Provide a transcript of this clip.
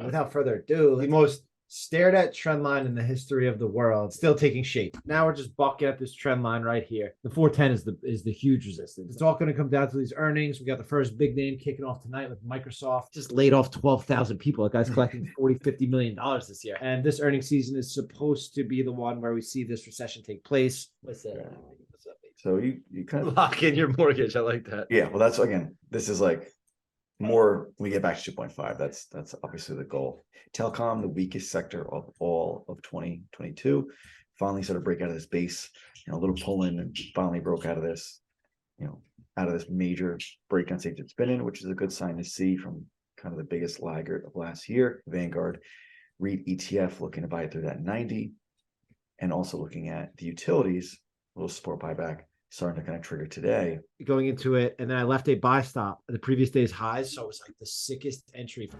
Without further ado, the most stared at trend line in the history of the world, still taking shape. Now we're just bucking at this trend line right here. The 410 is the huge resistance. It's all going to come down to these earnings. We got the first big name kicking off tonight with Microsoft. Just laid off 12,000 people. That guy's collecting 40-50 million dollars this year. And this earnings season is supposed to be the one where we see this recession take place. What's that? So you kind of lock in your mortgage. I like that. Yeah, well, that's again, this is like more when we get back to 2.5. That's obviously the goal. Telecom, the weakest sector of all of 2022, finally sort of break out of this base, a little pull in, and finally broke out of this, out of this major breakout stage it's been in, which is a good sign to see from kind of the biggest laggard of last year. Vanguard REIT ETF looking to buy it through that 90, and also looking at the utilities, a little support buyback starting to kind of trigger today. Going into it, and then I left a buy stop at the previous day's highs, so it was like the sickest entry.